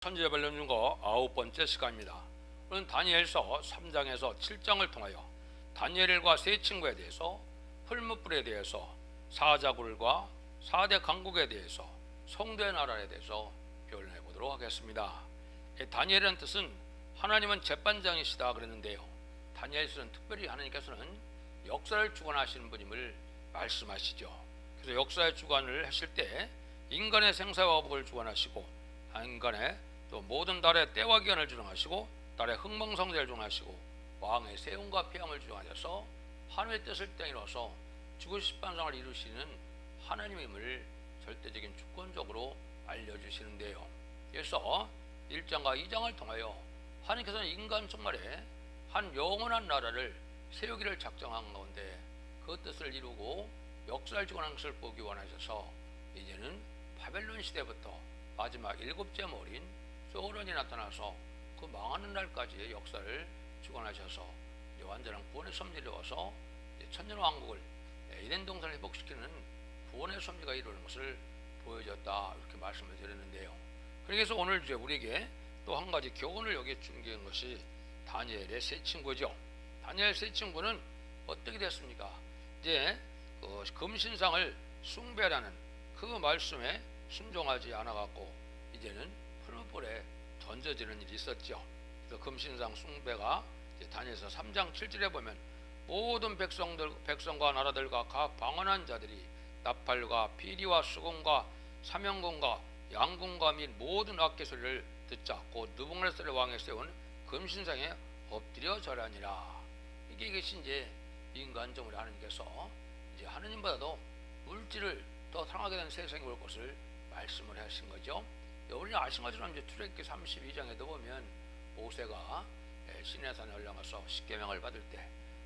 천지의 관련중거 9번째 시간입니다. 오늘은 다니엘서 3장에서 7장을 통하여 다니엘과 세 친구에 대해서 풀무불에 대해서 사자굴과 4대 강국에 대해서 성도의 나라에 대해서 변론해 보도록 하겠습니다. 다니엘이라는 뜻은 하나님은 재판장이시다 그랬는데요, 다니엘서는 특별히 하나님께서는 역사를 주관하시는 분임을 말씀하시죠. 그래서 역사의 주관을 하실 때 인간의 생사와 복을 주관하시고 인간의 또 모든 달의 때와 기한을 주장하시고 달의 흥망성쇠를 주장하시고 왕의 세움과 폐함을 주장하셔서 하나님의 뜻을 이뤄서 죽으실 반상을 이루시는 하나님임을 절대적인 주권적으로 알려주시는데요, 그래서 1장과 2장을 통하여 하나님께서는 인간 총말에 한 영원한 나라를 세우기를 작정한 가운데 그 뜻을 이루고 역사를 주관하는 것을 보기 원하셔서 이제는 바벨론 시대부터 마지막 7째 머리인 소론이 나타나서 그 망하는 날까지의 역사를 주관하셔서 이제 완전한 구원의 섭리를 이루어서 천년왕국을 에덴 동산을 회복시키는 구원의 섭리가 이루어지는 것을 보여줬다, 이렇게 말씀을 드렸는데요. 그래서 오늘 이제 우리에게 또 한 가지 교훈을 여기에 준비한 것이 다니엘의 세 친구죠. 다니엘 세 친구는 어떻게 됐습니까? 이제 그 금신상을 숭배하라는 그 말씀에 순종하지 않아갖고 이제는 풀무불에 던져지는 일이 있었죠. 그래서 금신상 숭배가 다니엘서 3장 7절에 보면 모든 백성과 나라들과 각 방언한 자들이 나팔과 피리와 수금과 사명금과 양궁과 및 모든 악기 소리를 듣자 곧 느부갓네살 왕에 세운 금신상에 엎드려 절하니라. 이것이 이제 인간적으로 하나님께서 이제 하느님보다도 물질을 더 사랑하게 된 세상이 올 것을 말씀을 하신 거죠. 우리는 아신 것처럼 이제 출애굽기 32장에도 보면 모세가 시내산에 올라가서 십계명을 받을 때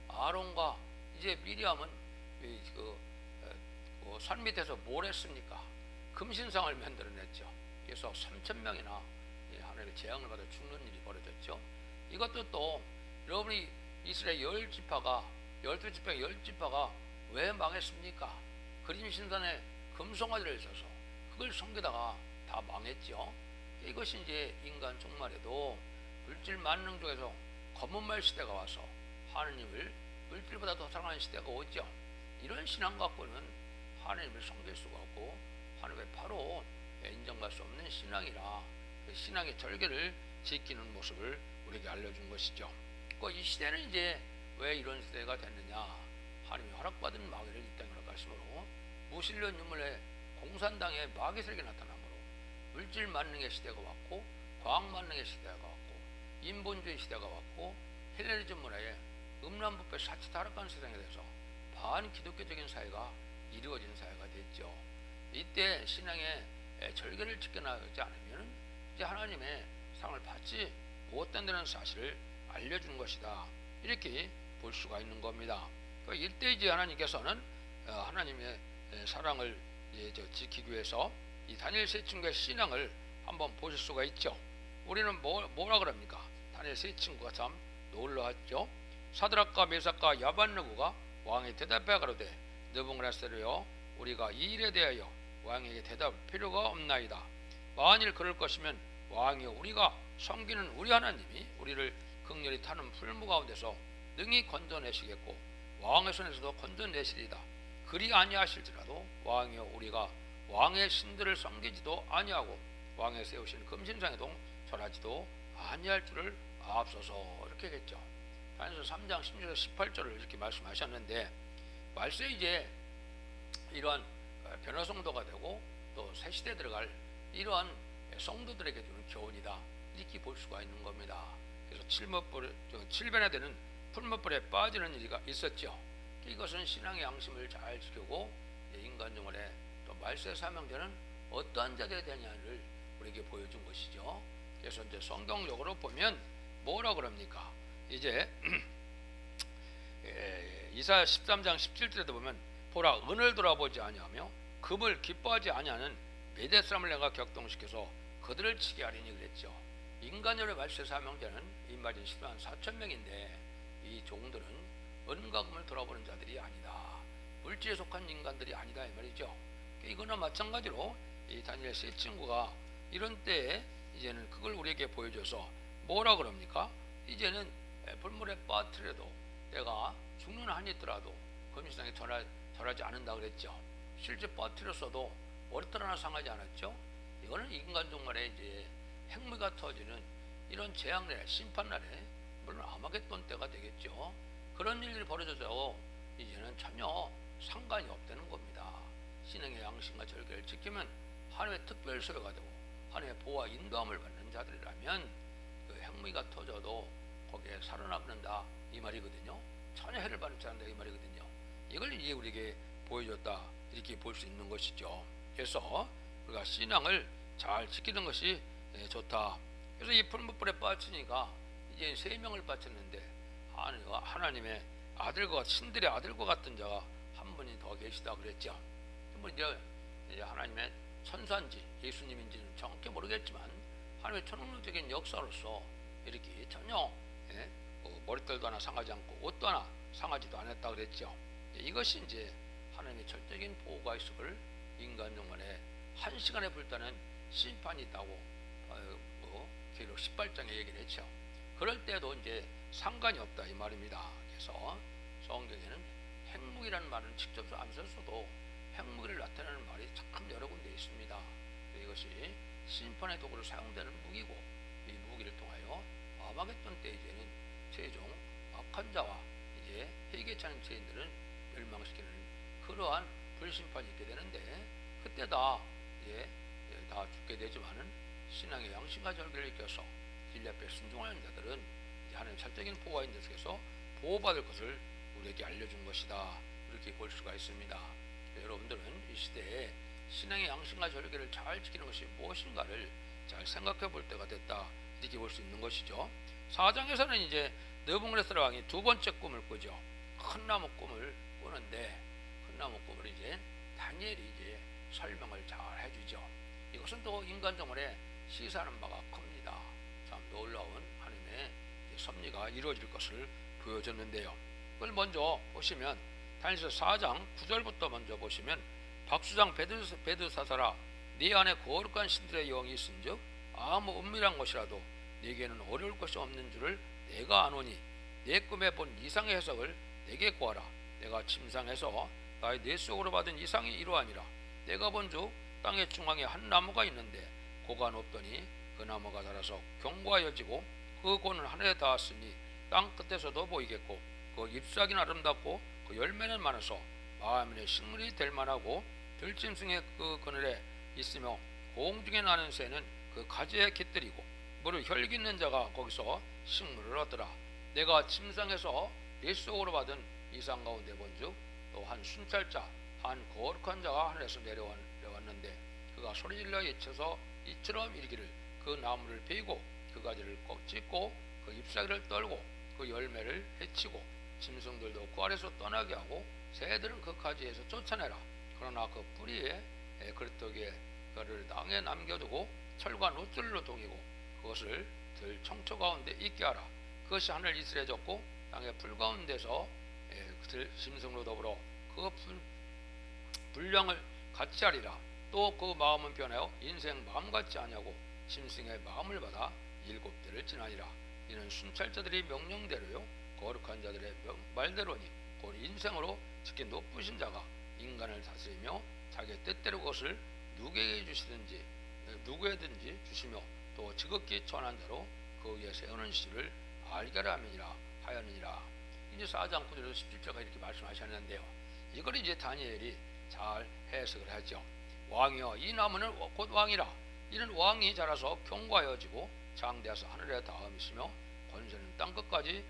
아론과 이제 미리암은 산 밑에서 뭘 했습니까? 금신상을 만들어냈죠. 그래서 3,000명이나 하나님의 재앙을 받아 죽는 일이 벌어졌죠. 이것도 또 여러분이 이스라엘 10지파가 12지파 10지파가 왜 망했습니까? 그림신산에 금송아지를 있어서 그걸 섬기다가 다 망했죠. 이것이 이제 인간 종말에도 물질 만능 중에서 검은말 시대가 와서 하느님을 물질보다 더 사랑하는 시대가 오죠. 이런 신앙 갖고는 하느님을 섬길 수가 없고 하느님의 바로 인정받을 수 없는 신앙이라 그 신앙의 절개를 지키는 모습을 우리에게 알려준 것이죠. 이 시대는 이제 왜 이런 시대가 됐느냐? 하나님이 허락받은 마귀를 이 땅에 허락하심으로 무신론 유물의 공산당의 마귀 세력이 나타나므로 물질 만능의 시대가 왔고 과학 만능의 시대가 왔고 인본주의 시대가 왔고 헬레니즘 문화의 음란부패 사치 타락한 세상에 대해서 반기독교적인 사회가 이루어진 사회가 됐죠. 이때 신앙의 절개를 지켜나가지 않으면 이제 하나님의 상을 받지 못한다는 사실을 알려주는 것이다, 이렇게 볼 수가 있는 겁니다. 이때 이제 하나님께서는 하나님의 사랑을 지키기 위해서 이 다니엘 세 친구의 신앙을 한번 보실 수가 있죠. 우리는 뭐라 그럽니까? 다니엘 세 친구가 참 놀라웠죠. 사드락과 메삭과 야반느고가 왕에 대답해 가로되 느부갓네살이여, 우리가 이 일에 대하여 왕에게 대답할 필요가 없나이다. 만일 그럴 것이면 왕이여, 우리가 섬기는 우리 하나님이 우리를 극렬히 타는 풀무 가운데서 능히 건져내시겠고 왕의 손에서도 건져내시리다. 그리 아니하실지라도 왕이여, 우리가 왕의 신들을 섬기지도 아니하고 왕의 세우신 금신상에도 절하지도 아니할 줄을 아옵소서, 이렇게 했죠. 다니엘서 3장 16절 18절을 이렇게 말씀하셨는데, 말세 이제 이러한 변화 성도가 되고 또 새 시대에 들어갈 이러한 성도들에게 주는 교훈이다, 이렇게 볼 수가 있는 겁니다. 그래서 칠변에 되는 풀무불에 빠지는 일이 있었죠. 이것은 신앙의 양심을 잘 지키고 인간 영혼에 또 말세 사명자는 어떠한 자들에 대하냐를 우리에게 보여준 것이죠. 그래서 이제 성경적으로 보면 뭐라 그럽니까? 이제 이사야 13장 17절에도 보면 보라, 은을 돌아보지 아니하며 금을 기뻐하지 아니하는 메대 사람을 내가 격동시켜서 그들을 치게 하리니 그랬죠. 인간열의 말세 사명자는 인마진 10만 4천 명인데 이 종들은 은과 금을 돌아보는 자들이 아니다, 물질에 속한 인간들이 아니다, 이 말이죠. 이거나 마찬가지로 이 다니엘 세 친구가 이런 때에 이제는 그걸 우리에게 보여줘서 뭐라 그럽니까? 이제는 불물에 빠뜨려도 내가 죽는 한이 있더라도 금신상에 절하지 않는다 그랬죠. 실제 빠뜨렸어도 머리털 하나 상하지 않았죠. 이거는 인간 종말에 이제 핵무기가 터지는 이런 재앙날에, 심판날에, 물론 아마겟돈 때가 되겠죠. 그런 일들이 벌어져서 이제는 전혀 상관이 없다는 겁니다. 신앙의 양심과 절개를 지키면 하나님의 특별 소유가 되고 하나님의 보호와 인도함을 받는 자들이라면 그 핵무기가 터져도 거기에 살아남는다 이 말이거든요. 전혀 해를 받지 않는다 이 말이거든요. 이걸 이제 우리에게 보여줬다 이렇게 볼 수 있는 것이죠. 그래서 우리가 신앙을 잘 지키는 것이 좋다. 그래서 이 풀무불에 빠지니까 이제 3명을 바쳤는데 하나님의 아들과 신들의 아들과 같은 자가 한 분이 더 계시다 그랬죠. 뭐 이제 하나님의 천사인지 예수님인지는 정확히 모르겠지만 하나님의 천능적인 역사로서 이렇게 전혀 머리털도 하나 상하지 않고 옷도 하나 상하지도 않았다 그랬죠. 이것이 이제 하나님의 절대적인 보호가 있을 인간 영혼에 1시간에 불타는 심판이 있다고 계시록 18장에 얘기를 했죠. 그럴 때도 이제 상관이 없다 이 말입니다. 그래서 성경에는 핵무기라는 말은 직접 안 썼어도 핵무기를 나타내는 말이 참 여러 군데 있습니다. 이것이 심판의 도구로 사용되는 무기고 이 무기를 통하여 아마겟돈 때 이제는 최종 악한 자와 이제 회개치 않은 죄인들은 멸망시키는 그러한 불심판이 있게 되는데 그때 다 이제 다 죽게 되지만은 신앙의 양심과 절개를 익혀서 진리 앞에 순종하는 자들은 이제 하나님 철저한 보호와 인도 속에서 보호받을 것을 우리에게 알려준 것이다 이렇게 볼 수가 있습니다. 여러분들은 이 시대에 신앙의 양심과 절개를 잘 지키는 것이 무엇인가를 잘 생각해 볼 때가 됐다 이렇게 볼 수 있는 것이죠. 4장에서는 이제 느부갓네살 왕이 두 번째 꿈을 꾸죠. 큰 나무 꿈을 꾸는데 큰 나무 꿈을 이제 다니엘이 이제 설명을 잘 해주죠. 이것은 또 인간 정원에 시사하는 바가 큽니다. 참 놀라운 하나님의 섭리가 이루어질 것을 보여줬는데요. 그걸 먼저 보시면 다니엘서 4장 9절부터 먼저 보시면 박수장 베드사사라 네 안에 거룩한 신들의 영이 있은즉 아무 은밀한 것이라도 네게는 어려울 것이 없는 줄을 내가 아노니 내 꿈에 본 이상의 해석을 내게 구하라. 내가 침상에서 나의 뇌 속으로 받은 이상이 이러하니라. 내가 본즉 땅의 중앙에 한 나무가 있는데 고가 높더니 그 나무가 자라서 견고하여지고 그 고는 하늘에 닿았으니 땅 끝에서도 보이겠고 그 잎사귀는 아름답고 그 열매는 많아서 마음의 식물이 될 만하고 들짐승의 그 그늘에 있으며 공중에 나는 새는 그 가지에 깃들이고 물을 혈기있는 자가 거기서 식물을 얻더라. 내가 침상에서 내 속으로 받은 이상 가운데 본즉 또 한 순찰자 한 거룩한 자가 하늘에서 내려왔는데 그가 소리질러 외쳐서 이처럼 이르기를 그 나무를 베이고 그 가지를 꼭 찢고 그 잎사귀를 떨고 그 열매를 해치고 짐승들도 그 아래서 떠나게 하고 새들은 그 가지에서 쫓아내라. 그러나 그 뿌리에 그릇떡에 그를 땅에 남겨두고 철과 놋줄로 동이고 그것을 들 청초 가운데 있게 하라. 그것이 하늘 이슬에 젖고 땅의 풀 가운데서 들 짐승으로 더불어 그 분량을 같이 하리라. 또 그 마음은 변하여 인생 마음 같지 아니하고 짐승의 마음을 받아 7대를 지나니라. 이는 순찰자들이 명령대로요 거룩한 자들의 말대로니 곧 인생으로 지킨 높으신 자가 인간을 다스리며 자기의 뜻대로 그것을 누구에든지 주시며 또 지극히 천한 자로 그 위에 세우는 시를 알게 하였느니라. 이제 4장 9절에서 17절가 이렇게 말씀하셨는데요. 이걸 이제 다니엘이 잘 해석을 하죠. 왕이여 이 나무는 곧 왕이라. 이는 왕이 자라서 견고하여지고 장대하서 하늘에 닿음이시며 권세는 땅끝까지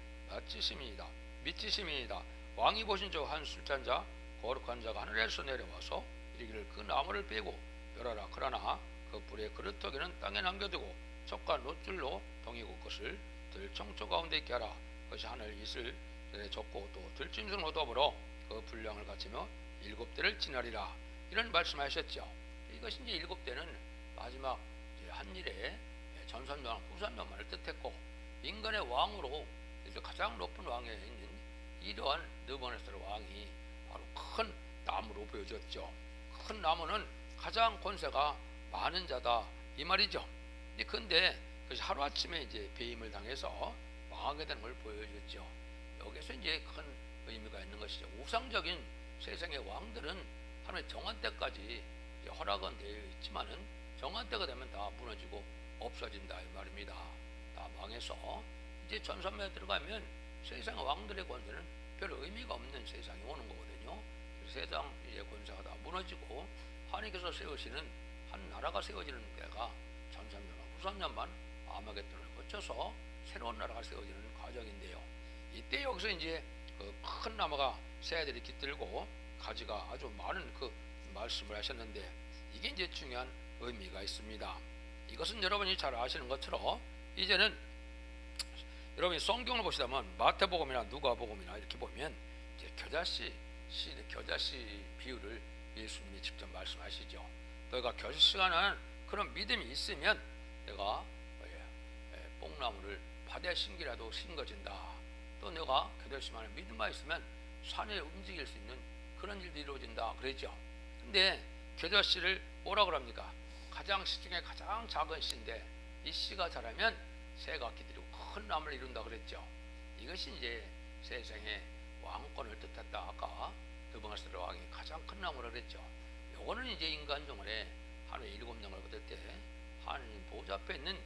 미치심이니이다. 왕이 보신 저 한 술잔자 거룩한 자가 하늘에서 내려와서 이르기를 그 나무를 베고 멸하라. 그러나 그 불의 그릇터기는 땅에 남겨두고 척과 놋줄로 동이고 그것을 들 청초 가운데 있게 하라. 그것이 하늘 이슬에 젖고 또 들짐승으로 더불어 그 분량을 갖추며 7대를 지나리라. 이런 말씀하셨죠. 이것이 이제 7대는 마지막 한일의 전선명 후선명만을 뜻했고 인간의 왕으로 가장 높은 왕에 있는 이러한 느부갓네살 왕이 바로 큰 나무로 보여졌죠. 큰 나무는 가장 권세가 많은 자다 이 말이죠. 근데 그것이 하루아침에 이제 배임을 당해서 망하게 되는 걸 보여줬죠. 여기서 이제 큰 의미가 있는 것이죠. 우상적인 세상의 왕들은 하나님의 정한 때까지 허락은 되어 있지만은 정한 때가 되면 다 무너지고 없어진다 이 말입니다. 다 망해서 이제 전산면에 들어가면 세상의 왕들의 권세는 별 의미가 없는 세상이 오는 거거든요. 세상 이제 권세가 다 무너지고 하나님께서 세우시는 한 나라가 세워지는 때가 전산면과 후산면만 아마겟돈을 거쳐서 새로운 나라가 세워지는 과정인데요. 이때 여기서 이제 그 큰 나무가 새들이 깃들고 가지가 아주 많은 그 말씀을 하셨는데 이게 이제 중요한 의미가 있습니다. 이것은 여러분이 잘 아시는 것처럼 이제는 여러분이 성경을 보시다면 마태복음이나 누가복음이나 이렇게 보면 이제 겨자씨 비유를 예수님이 직접 말씀하시죠. 너희가 겨자씨가 그런 믿음이 있으면 내가 뽕나무를 바다에 심기라도 심겨진다. 또 내가 겨자씨만의 믿음만 있으면 산에 움직일 수 있는 그런 일도 이루어진다 그랬죠. 근데 겨자씨를 뭐라 그럽니까? 시중에 가장 작은 씨인데 이 씨가 자라면 새가 기들이고 큰 나무를 이룬다 그랬죠. 이것이 이제 세상의 왕권을 뜻했다. 아까 드보가스라 왕이 가장 큰 나무라 그랬죠. 요거는 이제 인간 정원에 하나님의 7영을 받을 때 하나님 보좌 앞에 있는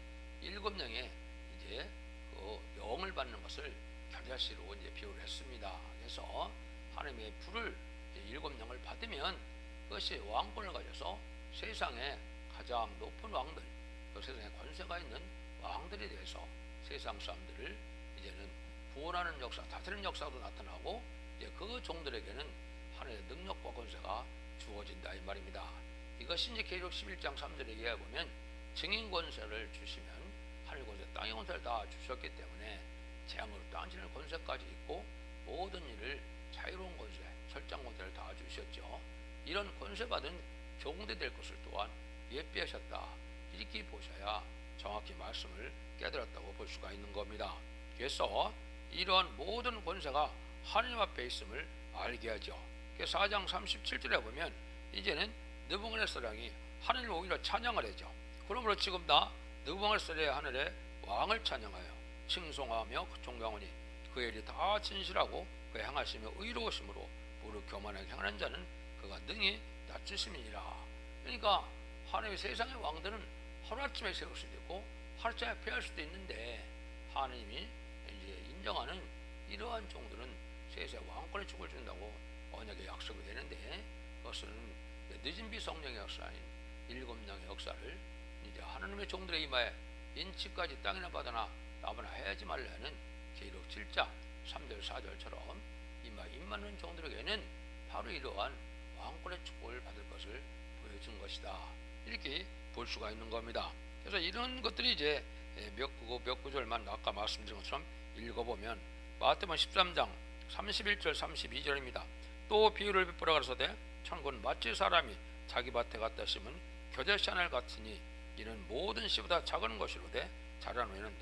7영의 이제 그 영을 받는 것을 겨자씨로 이제 비유를 했습니다. 그래서 하나님의 불을 7영을 받으면 그것이 왕권을 가져서 세상에 가장 높은 왕들, 그 세상에 권세가 있는 왕들이 돼서 세상 사람들을 이제는 구원하는 역사, 다스리는 역사도 나타나고 이제 그 종들에게는 하나님의 능력과 권세가 주어진다 이 말입니다. 이것이 이제 계시록 11장 3절에 이해 보면 증인 권세를 주시면 하늘 권세, 땅의 권세를 다 주셨기 때문에 재앙으로 땅지는 권세까지 있고 모든 일을 자유로운 권세, 철장 권세를 다 주셨죠. 이런 권세 받은 종들이 될 것을 또한 예비하셨다. 이렇게 보셔야 정확히 말씀을 깨달았다고 볼 수가 있는 겁니다. 그래서 이러한 모든 권세가 하나님 앞에 있음을 알게 하죠. 4장 37절에 보면 이제는 느부갓네살이 하늘을 오히려 찬양을 하죠. 그러므로 지금 다 느부갓네살의 하늘에 왕을 찬양하여 칭송하며 존경하니 그의 일이 다 진실하고 그의 행하심이 의로우심으로 무릇 교만하게 행하는 자는 그가 능히 낮추심이니라. 그러니까 하나님의 세상의 왕들은 하루아침에 세울 수도 있고 하루아침에 패할 수도 있는데 하나님이 이제 인정하는 이러한 종들은 세상의 왕권의 축을 준다고 언약의 약속이 되는데 그것은 늦은 비 성령의 역사 아닌 7영의 역사를 이제 하나님의 종들의 이마에 인치까지 땅이나 바다나 나무나 해야지 말라는 계시록 7장 3절 4절처럼 이마에 임하는 종들에게는 바로 이러한 왕권의 축복을 받을 것을 보여준 것이다. 이렇게 볼 수가 있는 겁니다. 그래서 이런 것들이 이제 몇 구절만 아까 말씀드린 것처럼 읽어보면 마태복음 13장 31절 32절입니다. 또 비유를 베풀어 가라사대 천국은 마치 사람이 자기 밭에 갖다 심은 겨자씨 하나 같으니 이는 모든 씨보다 작은 것이로되 자란 후에는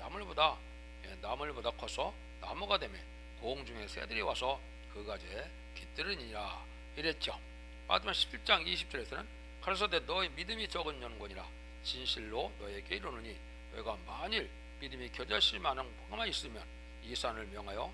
나물보다 커서 나무가 되며 공중의 새들이 와서 그 가지에 깃들으니라 이랬죠. 마태복음 17장 20절에서는 가라사대 너희 믿음이 적은 영혼이라 진실로 너에게 이르노니 너희가 만일 믿음이 겨자씨만한 있으면 이 산을 명하여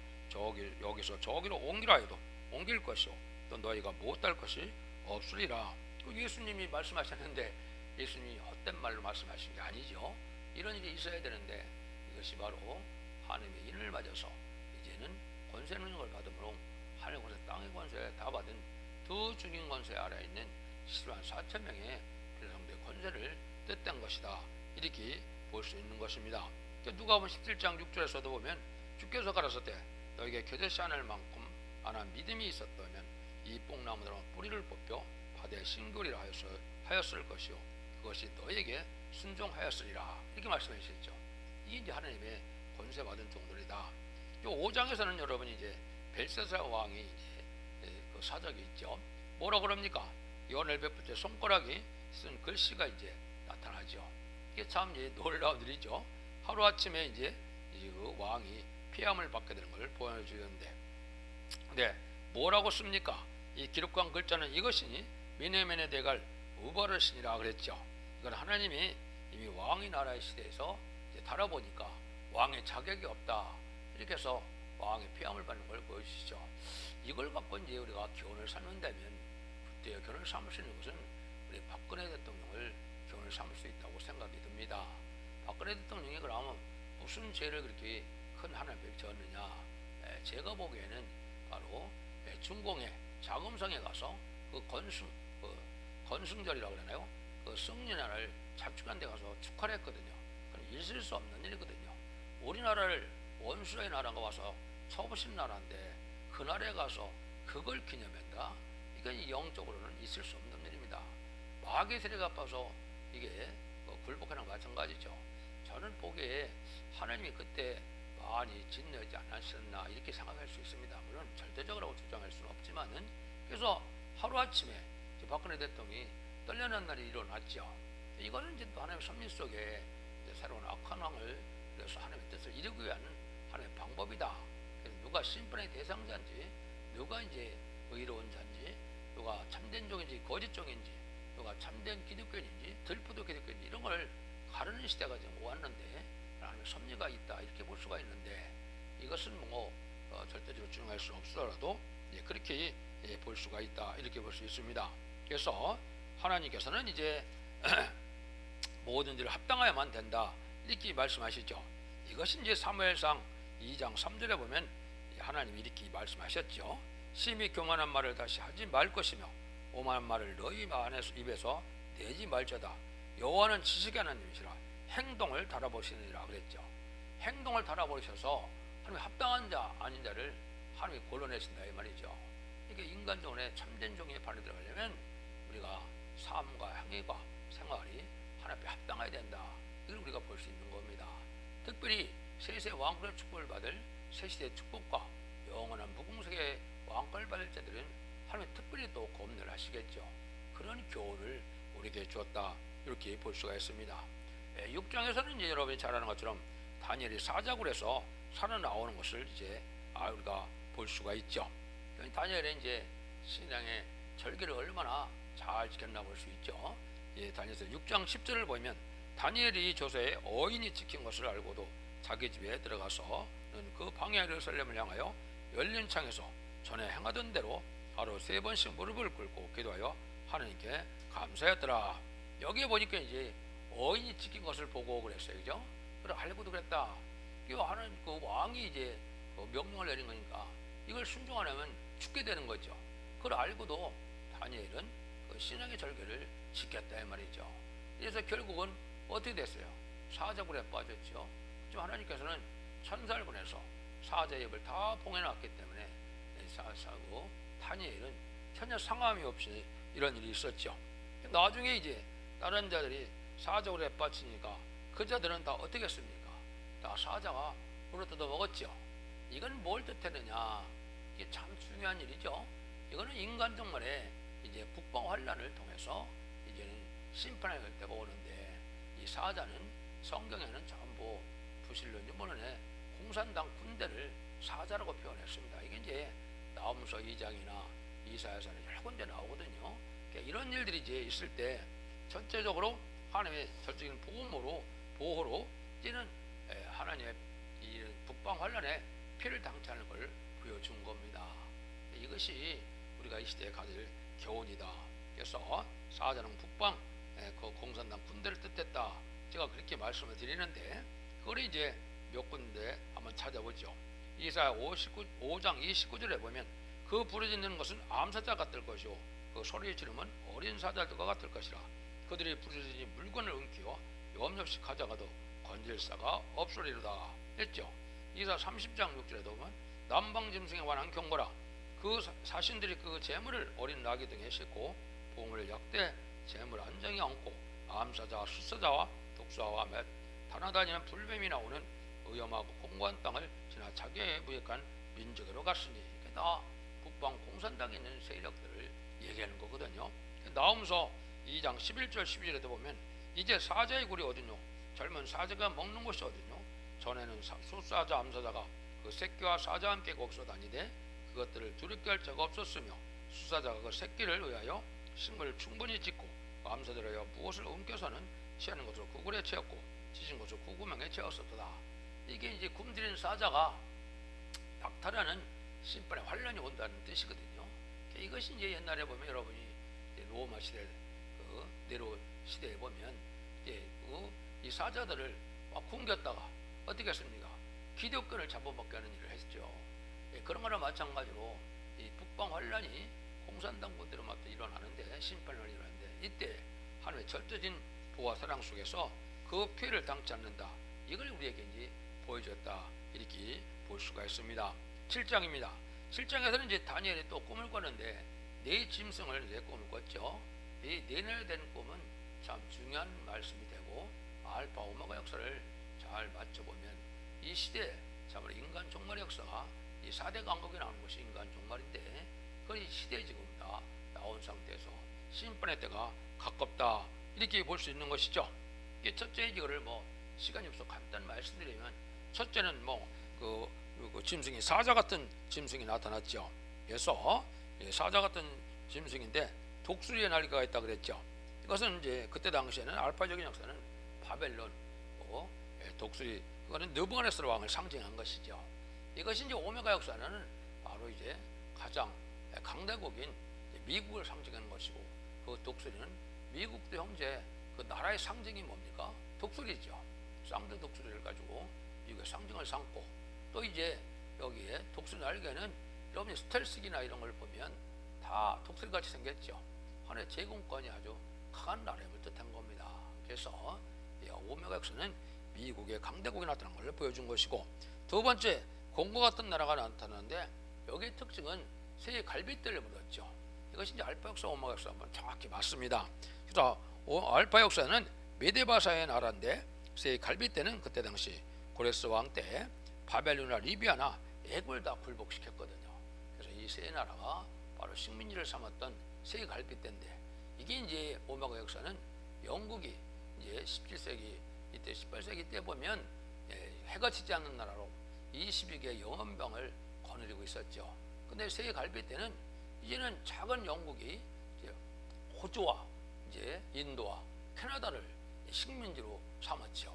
여기서 저기로 옮기라 해도 옮길 것이요 또 너희가 못할 것이 없으리라. 예수님이 말씀하셨는데 예수님이 헛된 말로 말씀하신 게 아니죠. 이런 일이 있어야 되는데 이것이 바로 하나님의 인을 맞아서 이제는 권세 능력을 받음으로 하늘 권세 땅의 권세 다 받은 두 중인 권세 아래 있는 104,000명의 백성들의 권세를 뜻된 것이다. 이렇게 볼 수 있는 것입니다. 누가복음 17장 6절에서도 보면 주께서 가라사대 너에게 겨자씨 하늘만큼 안한 믿음이 있었다면 이 뽕나무대로 뿌리를 뽑혀 바다에 심기리라 하였을 것이요 그것이 너에게 순종하였으리라. 이렇게 말씀해 주셨죠. 이게 이제 하나님의 권세 받은 종들이다. 요 5장에서는 여러분이 이제 벨사살 왕이 이제 그 사적이 있죠. 뭐라 그럽니까? 연을 베풀 때 손가락이 쓴 글씨가 이제 나타나죠. 이게 참 놀라운 일이죠. 하루 아침에 이제 그 왕이 피함을 받게 되는 걸 보여주는데, 네, 뭐라고 씁니까? 이 기록한 글자는 이것이니 미네멘의 대갈 우버르신이라 그랬죠. 이건 하나님이 이미 왕의 나라의 시대에서 이제 다뤄보니까 왕의 자격이 없다 이렇게 해서 왕의 폐함을 받는 걸 보여주시죠. 이걸 갖고 이제 우리가 교훈을 삼는다면 그때 교훈을 삼을 수 있는 것은 우리 박근혜 대통령을 교훈을 삼을 수 있다고 생각이 듭니다. 박근혜 대통령이 그러면 무슨 죄를 그렇게 큰 하나님께 지었느냐? 제가 보기에는 바로 중공의 자금성에 가서 그 건승절이라고 그러나요? 그 승리나라를 잡축한 데 가서 축하를 했거든요. 그건 있을 수 없는 일이거든요. 우리나라를 원수의 나라가 와서 쳐부신 나라인데 그 나라에 가서 그걸 기념한다? 이건 영적으로는 있을 수 없는 일입니다. 마귀의 세력이 아파서 이게 굴복하는 마찬가지죠. 저는 보기에 하나님이 그때 많이 진노하지 않았었나 이렇게 생각할 수 있습니다. 물론 절대적으로 주장할 수는 없지만은 그래서 하루아침에 박근혜 대통령이 떨려난 날이 일어났죠. 이거는 이제 또 하나님의 섭리 속에 새로운 악한 왕을 그래서 하나님의 뜻을 이루기 위한 하나님의 방법이다. 그래서 누가 심판의 대상자인지, 누가 이제 의로운 자인지, 누가 참된 종인지 거짓 종인지, 누가 참된 기독교인인지 들푸도 기독교인지 이런 걸 가르는 시대가 지금 왔는데 하나님의 섭리가 있다 이렇게 볼 수가 있는데 이것은 절대적으로 주장할 수 없더라도 그렇게 볼 수가 있다 이렇게 볼 수 있습니다. 그래서 하나님께서는 이제 모든 일을 합당하여만 된다 이렇게 말씀하시죠. 이것이 이제 사무엘상 2장 3절에 보면 하나님이 이렇게 말씀하셨죠. 심히 교만한 말을 다시 하지 말 것이며 오만한 말을 너희 입에서 내지 말자다. 여호와는 지식의 하나님이시라 행동을 달아보시느니라 그랬죠. 행동을 달아보셔서 하나님 합당한 자 아닌 자를 하나님이 골라내신다 이 말이죠. 이게 인간 종의 참된 종의 발에 들어가려면 우리가 삶과 행위가 생활이 하나님 앞에 합당해야 된다. 이걸 우리가 볼 수 있는 겁니다. 특별히 세세 왕권의 축복을 받을 새시대의 축복과 영원한 무궁석의 왕권을 받을 자들은 하나님이 특별히 또 검토를 하시겠죠. 그런 교훈을 우리에게 주었다 이렇게 볼 수가 있습니다. 6장에서는 이제 여러분이 잘 아는 것처럼 다니엘이 사자굴 해서 살아나오는 것을 이제 우리가 볼 수가 있죠. 다니엘은 이제 신앙의 절기를 얼마나 잘 지켰나 볼 수 있죠. 다니엘서 6장 10절을 보면 다니엘이 조서에 어인이 지킨 것을 알고도 자기 집에 들어가서는 그 방해 예루살렘을 향하여 열린 창에서 전에 행하던 대로 하루 3번씩 무릎을 꿇고 기도하여 하나님께 감사했더라. 여기에 보니까 이제 어인이 지킨 것을 보고 그랬어요, 그죠? 그래 알고도 그랬다. 이거 하는 그 왕이 이제 명령을 내린 거니까 이걸 순종하려면 죽게 되는 거죠. 그걸 알고도 다니엘은 그 신앙의 절개를 지켰다 이 말이죠. 그래서 결국은 어떻게 됐어요? 사자굴에 빠졌죠. 하지만 하나님께서는 천사를 보내서 사자의 입을 다 봉해놨기 때문에 사고 다니엘은 전혀 상함이 없이 이런 일이 있었죠. 나중에 이제 다른 자들이 사자굴에 빠지니까 그 자들은 다 어떻게 했습니까? 다 사자가 물어뜯어 먹었죠. 이건 뭘 뜻하느냐? 이게 참 중요한 일이죠. 이거는 인간 동물의 이제 북방 환란을 통해서 이제는 심판의 때가 오는데 이 사자는 성경에는 전부 부실론주문에 공산당 군대를 사자라고 표현했습니다. 이게 이제 나홈서 2장이나 이사야서는 여러 군데 나오거든요. 그러니까 이런 일들이 이제 있을 때 전체적으로 하나님의 절대적인 보호로 이제는 하나님의 이 북방 환란에 피를 당치 않을 걸 보여준 겁니다. 이것이 우리가 이 시대에 가질 교훈이다. 그래서 사자는 북방 그 공산당 군대를 뜻했다. 제가 그렇게 말씀을 드리는데 그걸 이제 몇 군데 한번 찾아보죠. 이사야 5장 29절에 보면 그 부르짖는 것은 암사자가 뜰 것이요 그 소리 지르면 어린 사자들과 같을 것이라. 그들이 부르짖으니 물건을 엉키워 염렵시 가져가도 건질 사가 없으리로다 했죠. 이사 30장 6절에도 보면 남방짐승에 관한 경고라. 그 사신들이 그 재물을 어린 나귀 등에 싣고 봉을 약대 재물 안정에 얹고 암사자와 숫사자와 독사와 몇 다나다니는 불뱀이 나오는 위험하고 공고한 땅을 지나 자기의 무익한 민족으로 갔으니 이게 다 북방 공산당에 있는 세력들을 얘기하는 거거든요. 나홈서 2장 11절 12절에도 보면 이제 사자의 굴이 어디뇨 젊은 사자가 먹는 곳이 어디뇨 전에는 숫사자 암사자가 그 새끼와 사자와 함께 거기서 다니되 그것들을 두렵게 할 자가 없었으며 숫사자가 그 새끼를 위하여 식물을 충분히 짓고 암사들을 위하여 무엇을 옮겨서는 취하는 것으로 구굴에 채웠고 지진 것으로 구구명에 채웠었다. 이게 이제 굶주린 사자가 박탈하는 심판의 환란이 온다는 뜻이거든요. 이것이 이제 옛날에 보면 여러분이 로마 시대 네로 시대에 보면 이 사자들을 굶겼다가 어떻게 했습니까? 기독교를 잡아먹게 하는 일을 했죠. 그런 거나 마찬가지로 이 북방 환란이 공산당군대로 맞다 일어나는데 심판을 일어나는데 이때 하나님의 절대적인 보호와 사랑 속에서 그 피해를 당치 않는다. 이걸 우리에게 이제 보여줬다. 이렇게 볼 수가 있습니다. 7장입니다. 7장에서는 이제 다니엘이 또 꿈을 꿨는데 네 짐승을 이제 꿈을 꿨죠. 이 내내야 되는 꿈은 참 중요한 말씀이 되고 알파 오메가 역사를 잘 맞춰보면 이 시대 참으로 인간 종말의 역사가 이 4대 강국이 나오는 것이 인간 종말인데 그 시대에 지금 다 나온 상태에서 심판의 때가 가깝다. 이렇게 볼 수 있는 것이죠. 이게 첫째 이거를 시간이 없어 간단히 말씀드리면 첫째는 그 짐승이 사자 같은 짐승이 나타났죠. 그래서 사자 같은 짐승인데 독수리의 날개가 있다 그랬죠. 이것은 이제 그때 당시에는 알파적인 역사는 바벨론 독수리 그거는 느부갓네살 왕을 상징한 것이죠. 이것이 이제 오메가 역사는 바로 이제 가장 강대국인 미국을 상징하는 것이고 그 독수리는 미국도 형제 그 나라의 상징이 뭡니까? 독수리죠. 쌍둥이 독수리를 가지고 미국의 상징을 삼고 또 이제 여기에 독수리 날개는 여러분이 스텔스기나 이런 걸 보면 다 독수리같이 생겼죠. 하나의 제공권이 아주 강한 나라임을 뜻한 겁니다. 그래서 오메가 역사는 미국의 강대국이 나타난 걸 보여준 것이고 두 번째 공과 같은 나라가 나타나는데 여기의 특징은 새 갈빗대를 물었죠. 이것이 이제 알파 역사 오메가 역사 한번 정확히 맞습니다. 그래서 알파 역사는 메데바사의 나라인데 새 갈빗대는 그때 당시 고레스 왕 때 바벨론이나 리비아나 애굽을 다 굴복시켰거든요. 그래서 이 세 나라가 바로 식민지를 삼았던 세 갈빗대인데 이게 이제 오메가 역사는 영국이 이제 17세기 이때 18세기 때 보면 해가 지지 않는 나라로 22개의 영원병을 거느리고 있었죠. 근데 세 갈빗대는 이제는 작은 영국이 이제 호주와 이제 인도와 캐나다를 식민지로 삼았죠.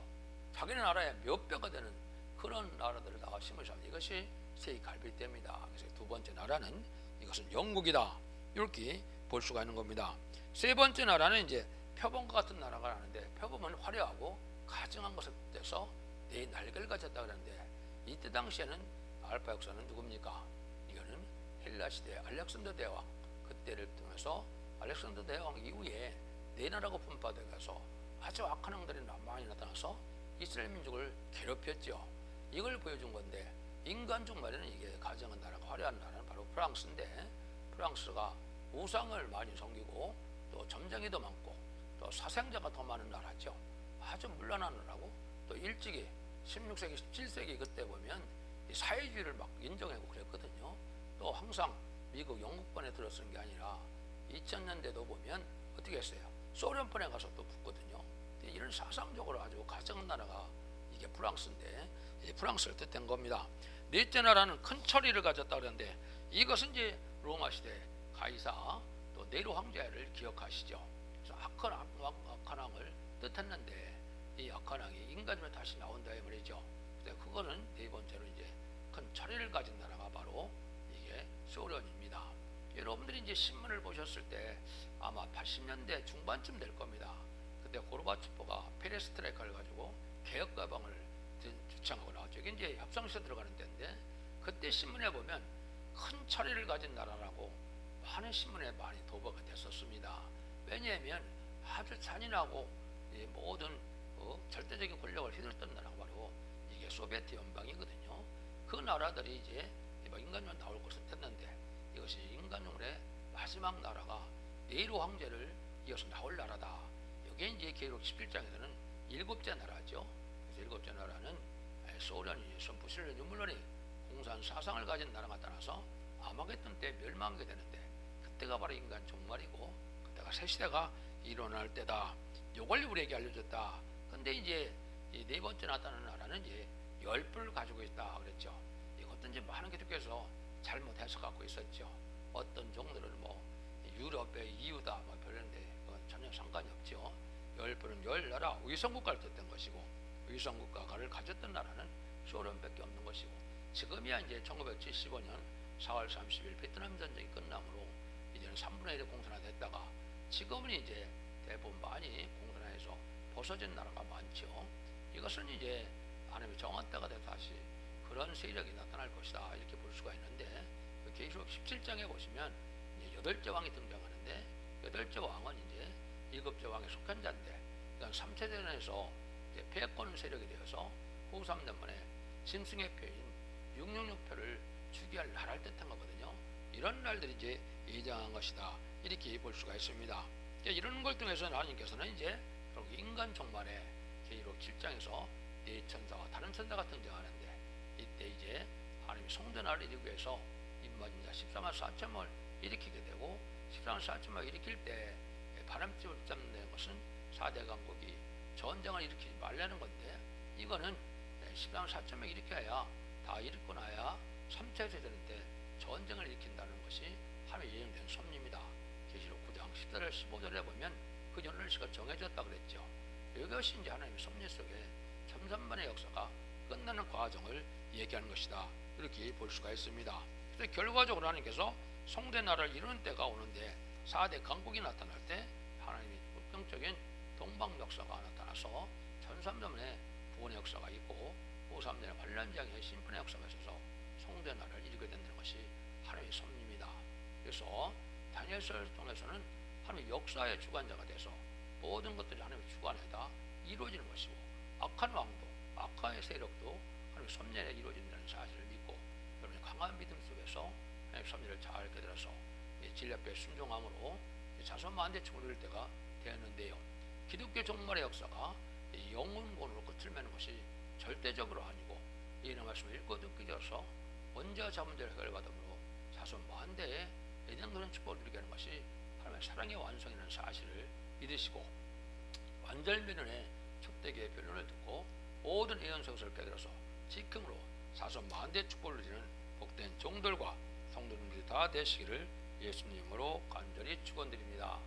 자기네 나라의 몇 배가 되는 그런 나라들을 다가 심을 삼는 이것이 세 갈빗대입니다. 그래서 두 번째 나라는 이것은 영국이다. 이렇게 볼 수가 있는 겁니다. 세 번째 나라는 이제 표범과 같은 나라가 나는데 표범은 화려하고 가증한 것을 뜻해서 네 날개를 가졌다 그러는데 이때 당시에는 알파 역사는 누굽니까? 이거는 헬라 시대 알렉산더 대왕 그때를 통해서 알렉산더 대왕 이후에 네 나라가 분파되어서 아주 악한 왕들이 많이 나타나서 이스라엘 민족을 괴롭혔죠. 이걸 보여준 건데 인간 중 말에는 이게 가증한 나라가 화려한 나라는 바로 프랑스인데 프랑스가 우상을 많이 섬기고 또 점쟁이 더 많고 또 사생자가 더 많은 나라죠. 아주 문란한 나라고 또 일찍이 16세기 17세기 그때 보면 사회주의를 막 인정하고 그랬거든요. 또 항상 미국 영국권에 들어서는 게 아니라 2000년대도 보면 어떻게 했어요? 소련권에 가서 또 붙거든요. 이런 사상적으로 아주 가증한 나라가 이게 프랑스인데 프랑스를 뜻한 겁니다. 넷째 나라는 큰 처리를 가졌다 그러는데 이것은 이제 로마 시대 가이사 또 네로 황제를 기억하시죠. 그래서 악한 왕을 뜻했는데 이 악한 왕이 인간으로 다시 나온다 이 말이죠. 근데 그거는 네 번째로 이제 큰 처리를 가진 나라가 바로 이게 소련입니다. 여러분들이 이제 신문을 보셨을 때 아마 80년대 중반쯤 될 겁니다. 그때 고르바초프가 페레스트라이카를 가지고 개혁 가방을 주창하고 나왔죠. 이게 이제 협상시에 들어가는 때인데 그때 신문에 보면 큰 처리를 가진 나라라고 많은 신문에 많이 도배가 됐었습니다. 왜냐하면 아주 잔인하고 모든 절대적인 권력을 휘둘렀던 나라가 바로 이게 소비에트 연방이거든요. 그 나라들이 이제 인간용 나올 것을 했는데 이것이 인간용의 마지막 나라가 네로 황제를 이어서 나올 나라다. 이게 이제 계획 11장에서는 일곱째 나라죠. 그래서 일곱째 나라는 소련이 선부실의 물론이 공산 사상을 가진 나라가 나타나서 아마겟돈 때 멸망하게 되는데 그때가 바로 인간 종말이고 그때가 새 시대가 일어날 때다. 이걸 우리에게 알려줬다. 근데 이제 이 네 번째 나타나는 나라는 이제 10뿔을 가지고 있다 그랬죠. 이것도 이제 많은 기독교에서 잘못 해석하고 있었죠. 어떤 종들은 유럽의 이유다 별인데 그건 전혀 상관이 없죠. 열부는 열 나라 위성국가를 뜻된 것이고, 위성국가를 가졌던 나라는 소련밖에 없는 것이고, 지금이야 이제 1975년 4월 30일 베트남 전쟁이 끝나므로 이제는 3분의 1이 공산화됐다가, 지금은 이제 대부분 많이 공산화해서 벗어진 나라가 많죠. 이것은 이제 하나님의 정한 때가 돼서 다시 그런 세력이 나타날 것이다, 이렇게 볼 수가 있는데, 계시록 17장에 보시면 이제 8째 왕이 등장하는데, 8째 왕은 이제 7째 왕에 속한 자인데, 그다음 3세대전에서 이제 패권 세력이 되어서 후 3년 만에 짐승의 표인 666표를 주기할 나라를 뜻한 거거든요. 이런 날들이 이제 예정한 것이다, 이렇게 볼 수가 있습니다. 이런 걸 통해서 하나님께서는 이제 결국 인간 종말에 계시록 7장에서 네 천사와 다른 천사가 등장하는데, 이때 이제 하나님이 성전화를 이루기 위해서 입맞은 자 14만 4천을 일으키게 되고, 14만 4천을 일으킬 때 바람집을 잡는 것은 4대 강국이 전쟁을 일으키지 말라는 건데, 이거는 14만 4천을 일으켜야 다 일으키고 나야 3차 세대전 때 전쟁을 일으킨다는 것이 하나님의 예정된 섭리입니다. 계시록 9장 14절 15절에 보면 그 연월시가 정해졌다 그랬죠. 이것이 이제 하나님의 섭리 속에 천삼만의 역사가 끝나는 과정을 얘기하는 것이다, 이렇게 볼 수가 있습니다. 그래서 결과적으로 하나님께서 성대 나라를 이루는 때가 오는데, 4대 강국이 나타날 때 하나님의 불평적인 동방 역사가 나타나서 1300년에 구원의 역사가 있고, 53년에 환란장의 심판의 역사가 있어서 성대 나라를 이루게 된다는 것이 하나님의 섭리입니다. 그래서 다니엘서를 통해서는 하나님의 역사의 주관자가 돼서 모든 것들이 하나님의 주관에다 이루어지는 것이고, 악한 왕도 악한 세력도 하나님의 섭리에 이루어진다는 사실을 믿고, 여러분의 강한 믿음 속에서 하나님의 섭리를 잘 깨달아서 진리앞에 순종함으로 자손만대축을 이룰 때가 되었는데요. 기독교 종말의 역사가 영혼권으로 끝을 맺는 것이 절대적으로 아니고, 이런 말씀을 읽고 듣기 전서 원죄와 자문제를 해결받음으로 자손만대에 예정되는 축복을 누리게 하는 것이 하나님의 사랑의 완성이라는 사실을 믿으시고, 완전변론의 척대기의 변론을 듣고 모든 예언서를 깨달아서 지금으로 자손만대 축복을 누리는 복된 종들과 성도님들이 다 되시기를 예수님으로 간절히 축원드립니다.